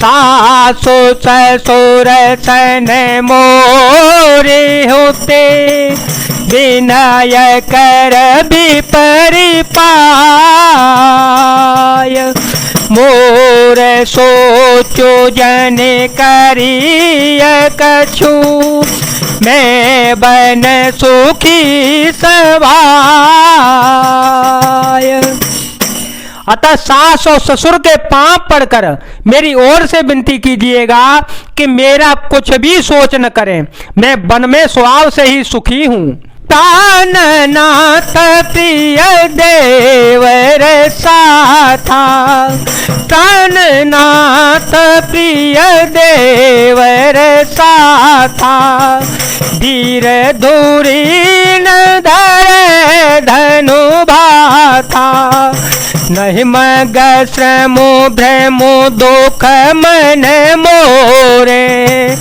सासु ससुर सन मोरे होते, विनय कर विपरिपाय। मोर सोचो जन करिय कछु, मैं बन सुखी सवाय। अतः सास और ससुर के पांव पड़कर मेरी ओर से विनती कीजिएगा कि मेरा कुछ भी सोच न करें, मैं वन में स्वभाव से ही सुखी हूं। प्राणनाथ प्रिय देवर साथा, प्राणनाथ प्रिय देवर साथा, धीर धूरी न धरे धनु भाथा। नहीं मग श्रमो भ्रमो दुख मन मोरे,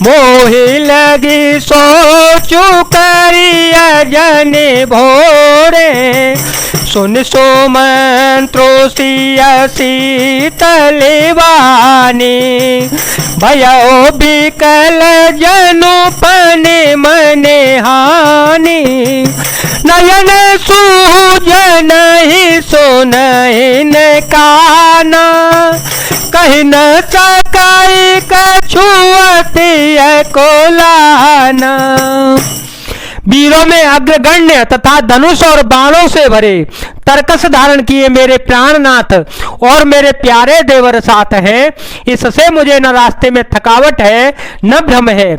मोहि लगी सोचु करिय जन भोरे। सुन सुमंत्रो सिय शीतल वाणी, भयो बिकल जनु पने मने हानि। नयन सूजन ही सुनहि न काना, कहि न सकाई कछु अति को लाना। वीरों में अग्रगण्य तथा धनुष और बाणों से भरे तरकस धारण किए मेरे प्राणनाथ और मेरे प्यारे देवर साथ हैं। इससे मुझे न रास्ते में थकावट है, न भ्रम है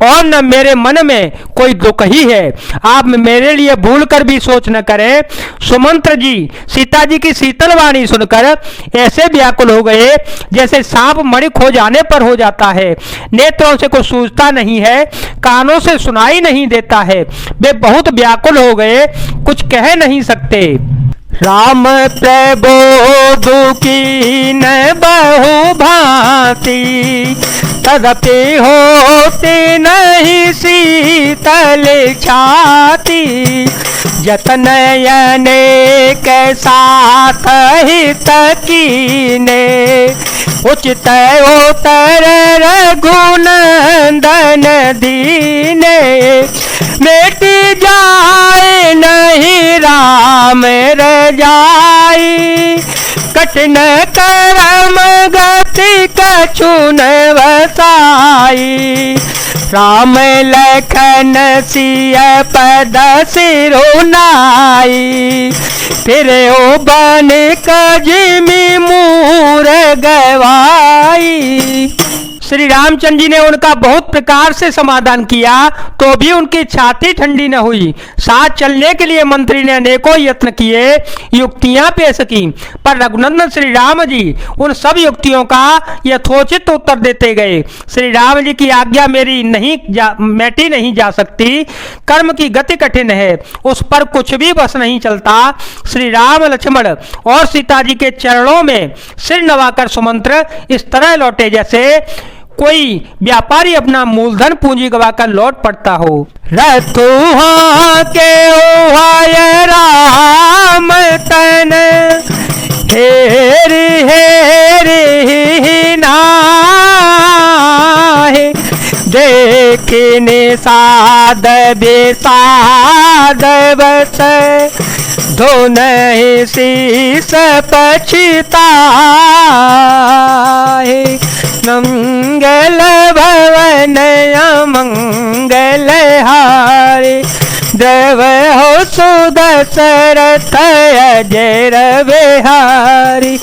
और न मेरे मन में कोई दुख ही है। आप मेरे लिए भूल कर भी सोच न करें। सुमंत्र जी सीता जी की शीतल वाणी सुनकर ऐसे व्याकुल हो गए जैसे सांप मणि खो जाने पर हो जाता है। नेत्रों से कुछ सूझता नहीं है, कानों से सुनाई नहीं देता है। वे बहुत व्याकुल हो गए, कुछ कह नहीं सकते। राम प्रबोधु की न बहु भांति, तदपि होते नहीं शीतल छाती। जतनयन के साथ हित कीने, उचित उतर रघुनंदन दीने। मिटी जाए नहीं राम रजाई, कठिन करम गति कछु न वसाई। राम लखन सिय पद सिरुनाई, फिर ओ बन कजिमी मूर गवाई। श्री रामचंद्र जी ने उनका बहुत प्रकार से समाधान किया तो भी उनकी छाती ठंडी न हुई। साथ चलने के लिए मंत्री ने अनेकों यत्न किए, युक्तियां पेश की, पर रघुनंदन श्री राम जी उन सब युक्तियों का यथोचित उत्तर देते गए। श्री राम जी की आज्ञा मेरी मैटी नहीं जा सकती। कर्म की गति कठिन है, उस पर कुछ भी बस नहीं चलता। श्री राम लक्ष्मण और सीता जी के चरणों में सिर नवाकर सुमंत्र इस तरह लौटे जैसे कोई व्यापारी अपना मूलधन पूंजी गवाकर लौट पड़ता हो। रथुहा के ओहाय राम तन, हेरी हेरी नाहि। देखने साध बेसाध बस, धोनहि शीस पछिताहि। मंगल भवन अमंगल हारि, देव हो सुदशरथ अजय बिहारी।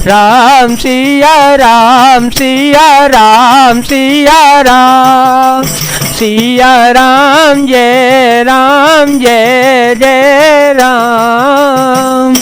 राम सिया राम सिया राम सिया राम, सिया राम जय जय राम।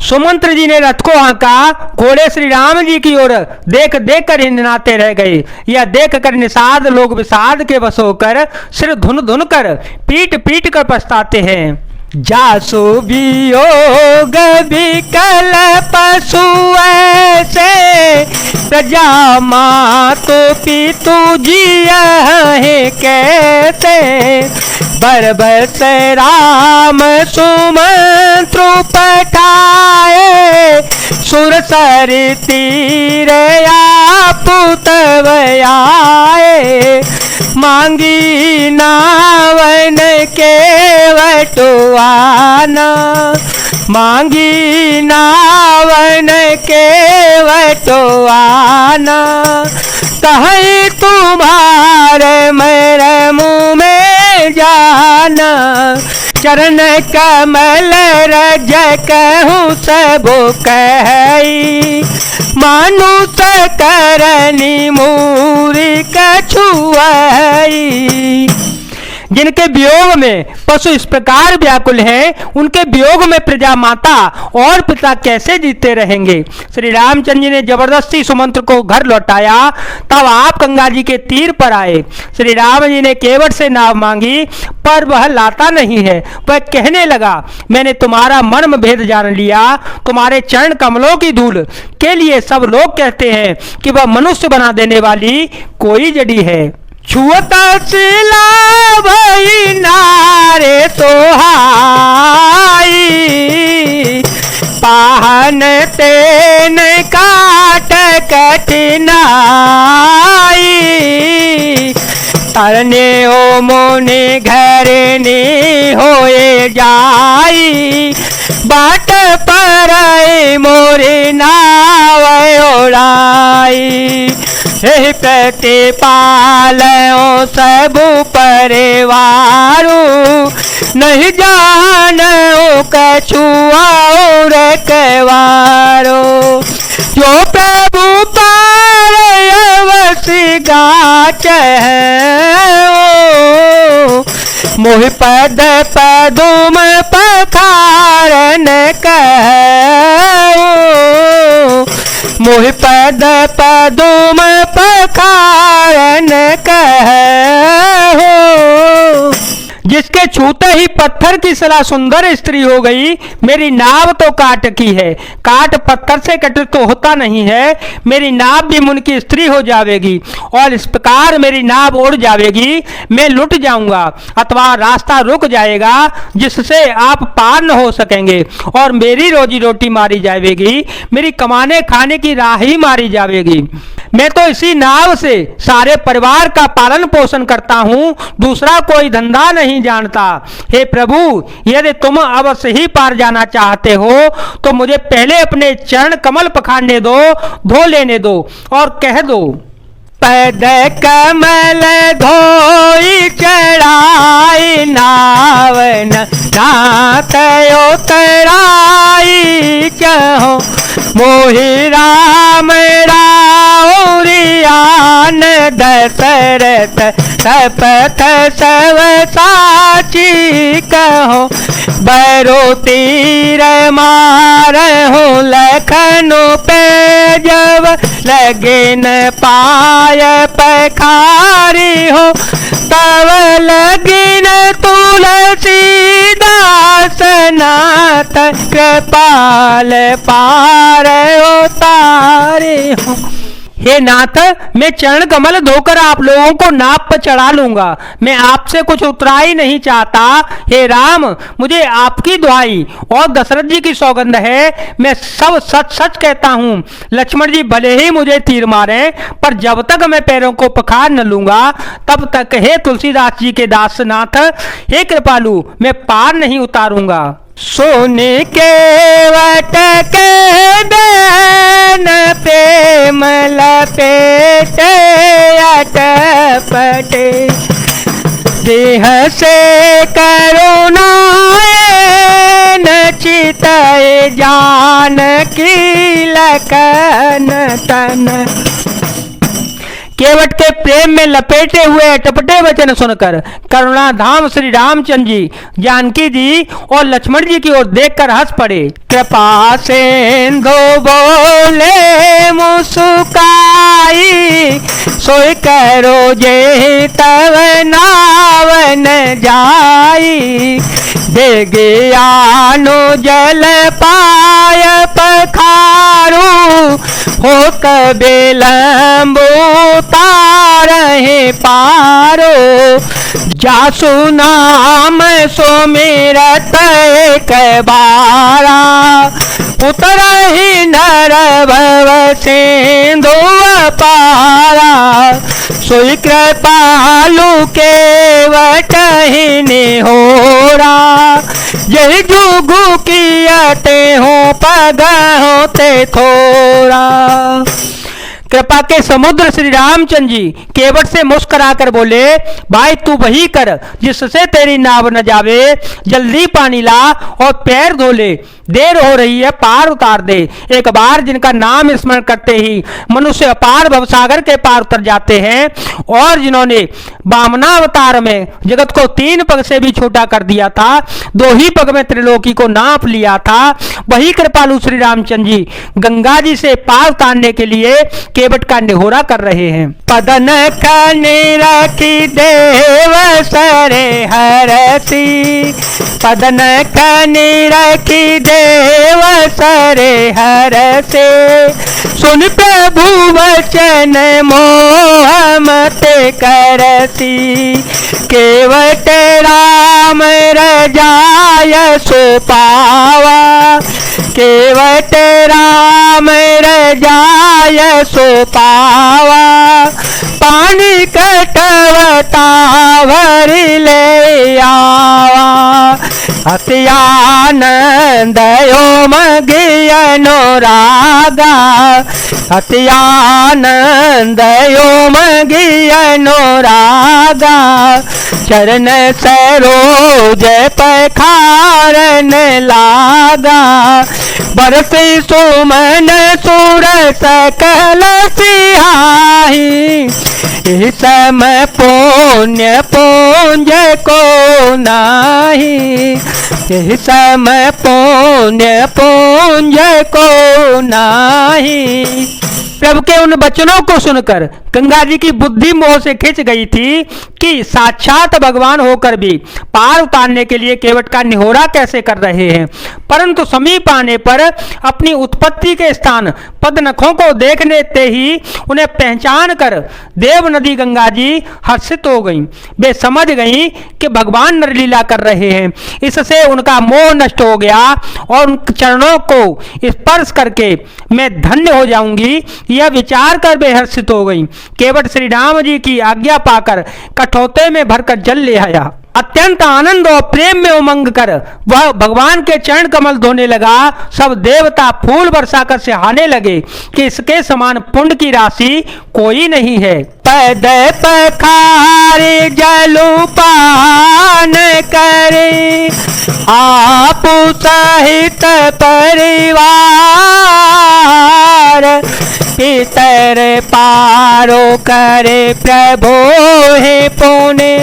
सुमंत्र जी ने रथ को हाँका, घोड़े श्री राम जी की ओर देख देख कर हिंदनाते रह गए। यह देख कर निषाद लोग विषाद के वश होकर सिर धुन धुन कर पीट पीट कर पछताते हैं। जासु वियोग विकल पशु ऐसे, प्रजा मातु पितु जिया है कैसे। बरबस राम सुमंत्रु पठाए, सुर सर तीर आप मांगी नावन के वटुआना, मांगी नावन के वटुआना, कहीं तुम्हारे मेरे मुँह में जाना, चरण कमल रज कहूँ सब कही, मानुष करनी मूरी कछुआई। जिनके वियोग में पशु इस प्रकार व्याकुल हैं, उनके वियोग में प्रजा माता और पिता कैसे जीते रहेंगे। श्री रामचंद्र जी ने जबरदस्ती सुमंत्र को घर लौटाया। तब आप गंगा जी के तीर पर आए। श्री राम जी ने केवट से नाव मांगी, पर वह लाता नहीं है। वह कहने लगा, मैंने तुम्हारा मर्म भेद जान लिया। तुम्हारे चरण कमलों की धूल के लिए सब लोग कहते हैं कि वह मनुष्य बना देने वाली कोई जड़ी है। छुअता सिला भई नारे सोहाई, पाहन तेन काट कठिनाई, तरने ओ मोने घरने होए जाई, बाट पर मोरे नाव उड़ाई। हे प्रतिपाल सब परिवारू, नहीं जानो कछुआ और कवारो, जो प्रभु पार अवश्य गाच मोह पद पदुम पखारन कहो, मोह पद पदुम पखारन कहो। जिसके छूते ही पत्थर की सला सुंदर स्त्री हो गई, मेरी नाव तो काट की है। काट पत्थर से कटे तो होता नहीं है, मेरी नाव भी मुन की स्त्री हो जाएगी और इस प्रकार मेरी नाव उड़ जाएगी। मैं लुट जाऊंगा अथवा रास्ता रुक जाएगा, जिससे आप पार न हो सकेंगे और मेरी रोजी रोटी मारी जाएगी, मेरी कमाने खाने की राह ही मारी जाएगी। मैं तो इसी नाव से सारे परिवार का पालन पोषण करता हूँ, दूसरा कोई धंधा नहीं जानता। हे प्रभु, यदि तुम अवश्य ही पार जाना चाहते हो तो मुझे पहले अपने चरण कमल पखारने दो, धो लेने दो और कह दो, पद कमल धोई चढ़ाई नावन नाथ उतराई, चहो मोहि राम राउरियान दशरथ शपथ सब साची, कहो बरो तीर मारहु लखनु पे जब लगे न पाय पखारी हो, तब लगिन तुलसी दास नाथ कृपाल पार उतारे हो। हे नाथ, मैं चरण कमल धोकर आप लोगों को नाव पर चढ़ा लूंगा, मैं आपसे कुछ उतराई नहीं चाहता। हे राम, मुझे आपकी दुहाई और दशरथ जी की सौगंध है, मैं सब सच सच कहता हूँ। लक्ष्मण जी भले ही मुझे तीर मारे, पर जब तक मैं पैरों को पखार न लूंगा तब तक हे तुलसीदास जी के दासनाथ, हे कृपालु, मैं पार नहीं उतारूंगा। सोने के वट के बैन प्रेम लपेटे अटपटे, देह से करुणा चितय जान की लखन तन। केवट के प्रेम में लपेटे हुए अटपटे वचन सुनकर करुणाधाम श्री रामचंद्र जी, जानकी जी और लक्ष्मण जी की ओर देखकर हंस पड़े। कृपा सिंधु बोले मुस्काई, सोई करो जे तव नावन जाई, दे ज्ञानो जल पाय पखारू, हो कबिलंबु तारहे पारो, जासु नाम सुमिरत एक बारा, उतरहि नर भव सिंधु पारा। सोई कृपालु केवट ही निहोरा, यही जुगु कियते हो पग होते थोरा। कृपा के समुद्र श्री रामचंद्र जी केवट से मुस्कुराकर बोले, भाई तू वही कर जिससे तेरी नाव न जावे, जल्दी पानी ला और पैर धो ले, देर हो रही है, पार उतार दे। एक बार जिनका नाम स्मरण करते ही मनुष्य अपार भवसागर के पार उतर जाते हैं, और जिन्होंने वामनावतार में जगत को 3 पग से भी छोटा कर दिया था, 2 ही पग में त्रिलोकी को नाप लिया था, वही कृपालु श्री रामचंद्र जी गंगा जी से पार उतारने के लिए केवट का निहोरा कर रहे हैं। पदन कनि रखी देव सरे हरसी, पदन कनि रखी देव सरे हरसे, सुन प्रभु वचन मोह मत करसी, केवट राम रजाय सो पावा, केवट राम रजाय सो पावा, पानी कटवता भरी ले आवा, अति आनंद ओम गियनो रागा, अति आनंद ओम गियनो रागा, चरण सरोज पखारन लागा, बरसी सुमन सुर सकल सिहाही, इस समय पुण्य पुंज को नाही, इस समय पुण्य पुंज को नाही। प्रभु के उन वचनों को सुनकर गंगा जी की बुद्धि मोह से खिंच गई थी कि साक्षात भगवान होकर भी पार उतारने के लिए केवट का निहोरा कैसे कर रहे हैं, परंतु समीप आने पर अपनी उत्पत्ति के स्थान पदनखों को देखने ते ही उन्हें पहचान कर देव नदी गंगा जी हर्षित हो गईं। वे समझ गईं कि भगवान नरलीला कर रहे हैं, इससे उनका मोह नष्ट हो गया और उन चरणों को स्पर्श करके मैं धन्य हो जाऊंगी, यह विचार कर वे हर्षित हो गई। केवट श्री राम जी की आज्ञा पाकर कठौते में भरकर जल ले आया। अत्यंत आनंद और प्रेम में उमंग कर वह भगवान के चरण कमल धोने लगा। सब देवता फूल बरसाकर सिहाने लगे कि इसके समान पुण्य की राशि कोई नहीं है। पद पखारे जलुपान करे आप सहित परिवार, पितर पारो करे प्रभु हे पुणे,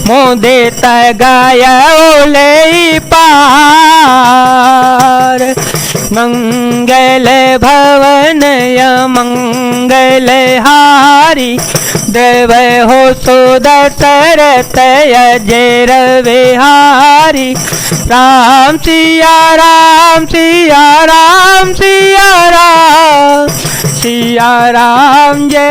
मोदे तगय ओले पार। मंगल भवन मंगल हारी, देव हो सुदशरथ अजय विहारी। राम सिया राम सिया राम सिया राम सिया राम जय।